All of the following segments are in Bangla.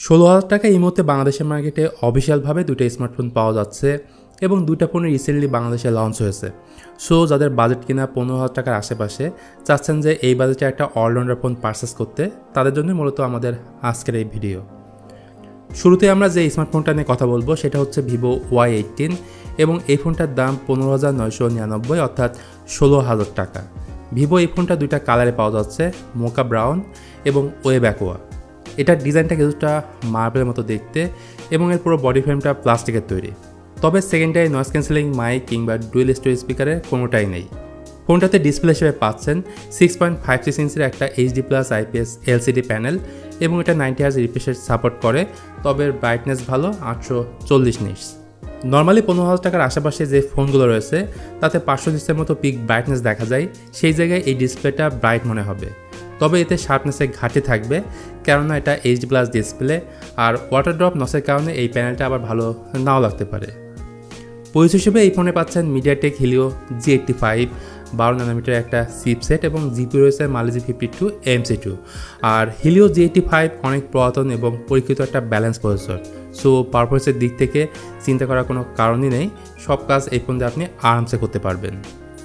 16,000 টাকা এই মুহূর্তে বাংলাদেশের মার্কেটে অফিসিয়ালভাবে দুইটা স্মার্টফোন পাওয়া যাচ্ছে এবং দুইটা ফোন রিসেন্টলি বাংলাদেশে লঞ্চ হয়েছে। সো যাদের বাজেট কিনা 15,000 টাকার আশেপাশে চাচ্ছেন যে এই বাজেটে একটা অলরাউন্ডার ফোন পারচেস করতে, তাদের জন্য মূলত আমাদের আজকের এই ভিডিও। শুরুতে আমরা যে স্মার্টফোনটা নিয়ে কথা বলবো সেটা হচ্ছে ভিভো Y18 এবং এই ফোনটার দাম 15,999 অর্থাৎ 16,000 টাকা। ভিভো এই ফোনটা দুইটা কালারে পাওয়া যাচ্ছে, মোকা ব্রাউন এবং ওয়েব অ্যাকোয়া। এটার ডিজাইনটা কিছুটা মার্বেলের মতো দেখতে এবং এর পুরো বডি ফ্রেমটা প্লাস্টিকের তৈরি। তবে সেকেন্ডারি নয়েজ ক্যান্সেলিং মাইক কিংবা ডুয়েল স্টোরেজ স্পিকারের কোনোটাই নেই। ফোনটাতে ডিসপ্লে হিসেবে পাচ্ছেন 6.56 ইঞ্চির একটা HD+ IPS LCD প্যানেল এবং এটা 90 Hz রিফ্রেশ রেট সাপোর্ট করে, তবে ব্রাইটনেস ভালো 840 নিটস। নর্মালি 15,000 টাকার আশেপাশে যে ফোনগুলো রয়েছে তাতে 500 নিটসের মতো পিক ব্রাইটনেস দেখা যায়, সেই জায়গায় এই ডিসপ্লেটা ব্রাইট মনে হবে। তবে এতে শার্পনেসে ঘাটতি থাকবে, কেননা এটা HD+ ডিসপ্লে আর ওয়াটার ড্রপ নসের কারণে এই প্যানেলটা আবার ভালো নাও লাগতে পারে। পরিচয় হিসেবে এই ফোনে পাচ্ছেন মিডিয়াটেক হিলিও G85 12 ন্যানোমিটার একটা চিপসেট এবং জিপি রয়েছে Mali G52 MC2। আর হিলিও G85 অনেক পুরাতন এবং পরীক্ষিত একটা ব্যালেন্স প্রসেসর, সো পারফরমেন্সের দিক থেকে চিন্তা করার কোনো কারণই নেই। সব কাজ এই ফোন দিয়ে আপনি আরামসে করতে পারবেন।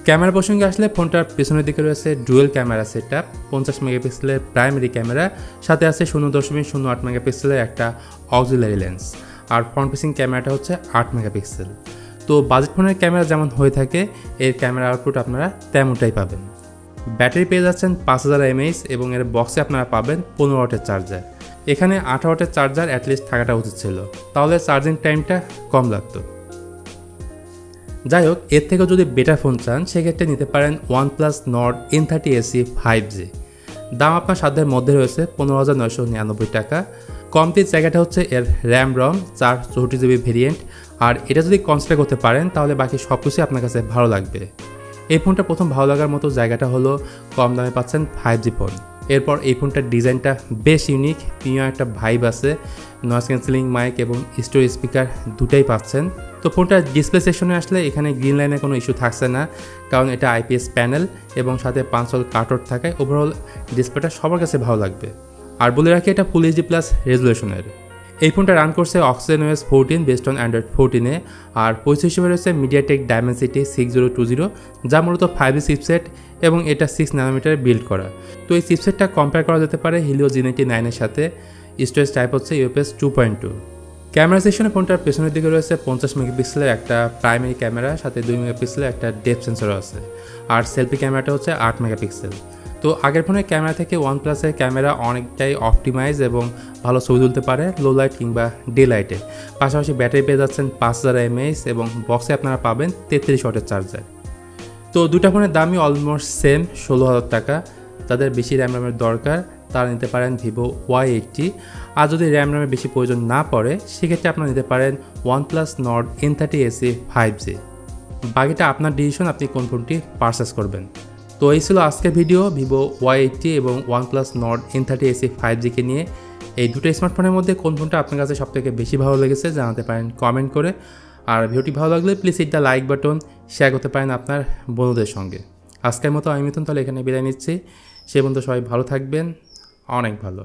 ক্যামেরা প্রসঙ্গে আসলে ফোনটার পেছনের দিকে রয়েছে ডুয়েল ক্যামেরা সেটআপ, 50 মেগাপিক্সেলের প্রাইমারি ক্যামেরা, সাথে আছে 0.08 মেগাপিক্সেলের একটা অক্সিলারি লেন্স, আর ফ্রন্ট ফেসিং ক্যামেরাটা হচ্ছে 8 মেগাপিক্সেল। তো বাজেট ফোনের ক্যামেরা যেমন হয়ে থাকে এর ক্যামেরা আউটপুট আপনারা তেমনটাই পাবেন। ব্যাটারি পেয়ে যাচ্ছেন 5000 mAh এবং এর বক্সে আপনারা পাবেন 15 ওয়াটের চার্জার। এখানে 8 ওয়াটের চার্জার অ্যাটলিস্ট থাকাটা উচিত ছিল, তাহলে চার্জিং টাইমটা কম লাগতো। যাই হোক, এর থেকেও যদি বেটার ফোন চান সেক্ষেত্রে নিতে পারেন OnePlus Nord N30 SE 5G। দাম আপনার সাধ্যের মধ্যে রয়েছে 15,999 টাকা। কমতির জায়গাটা হচ্ছে এর র্যাম রম 464GB ভেরিয়েন্ট, আর এটা যদি কনসিডার করতে পারেন তাহলে বাকি সব কিছুই আপনার কাছে ভালো লাগবে। এই ফোনটা প্রথম ভালো লাগার মতো জায়গাটা হলো কম দামে পাচ্ছেন 5G ফোন। এরপর এই ফোনটার ডিজাইনটা বেশ ইউনিক, প্রিমিয়াম একটা ভাইব আছে, নয়েজ ক্যান্সেলিং মাইক এবং স্টোরেজ স্পিকার দুটাই পাচ্ছেন। তো ফোনটার ডিসপ্লে সেকশনে আসলে এখানে গ্রিন লাইনের কোনো ইস্যু থাকছে না, কারণ এটা IPS প্যানেল এবং সাথে 5 হল কাটআউট থাকায় ওভারঅল ডিসপ্লেটা সবার কাছে ভালো লাগবে। আর বলে রাখি এটা ফুল HD+ রেজুলেশনের। এই ফোনটা রান করছে OxygenOS 14 বেসড অন Android 14-এ, আর পরিচয় হিসেবে রয়েছে মিডিয়াটেক Dimensity 6020, যা মূলত 5G চিপসেট এবং এটা 6 ন্যানোমিটারে বিল্ড করা। তো এই চিপসেটটা কম্পেয়ার করা যেতে পারে হিলিও G99 এর সাথে। স্টোরেজ টাইপ হচ্ছে UFS 2.2। ক্যামেরা সেকশনে ফোনটার পেছনের দিকে রয়েছে 50 মেগাপিক্সেলের একটা প্রাইমারি ক্যামেরা, সাথে 2 মেগাপিক্সেলের একটা ডেপথ সেন্সরও আছে, আর সেলফি ক্যামেরাটা হচ্ছে 8 মেগাপিক্সেল। তো আগের ফোনের ক্যামেরা থেকে OnePlus-এর ক্যামেরা অনেকটাই অপটিমাইজ এবং ভালো ছবি তুলতে পারে লো লাইট কিংবা ডে লাইটে। পাশাপাশি ব্যাটারি পেয়ে যাচ্ছেন 5000 mAh এবং বক্সে আপনারা পাবেন 33 ওয়াটের চার্জার। তো দুটা ফোনের দামই অলমোস্ট সেম, 16,000 টাকা। যাদের বেশি র্যাম র্যামের দরকার তারা নিতে পারেন ভিভো Y80, আর যদি র্যাম র্যামের বেশি প্রয়োজন না পড়ে সেক্ষেত্রে আপনারা নিতে পারেন OnePlus Nord N30 SE 5G। বাকিটা আপনার ডিসিশন, আপনি কোন ফোনটি পারচেস করবেন। তো এই ছিল আজকের ভিডিও ভিভো Y80 এবং OnePlus Nord N30 SE 5G-কে নিয়ে। এই দুটো স্মার্টফোনের মধ্যে কোন ফোনটা আপনার কাছে সবথেকে বেশি ভালো লেগেছে জানাতে পারেন কমেন্ট করে। আর ভিডিওটি ভালো লাগলে please hit the like button, share করতে পারেন আপনার বন্ধুদের সঙ্গে। আজকের মতো আমি মিথুন তাহলে এখানে বিদায় নিচ্ছি। সে পর্যন্ত সবাই ভালো থাকবেন, অনেক ভালো।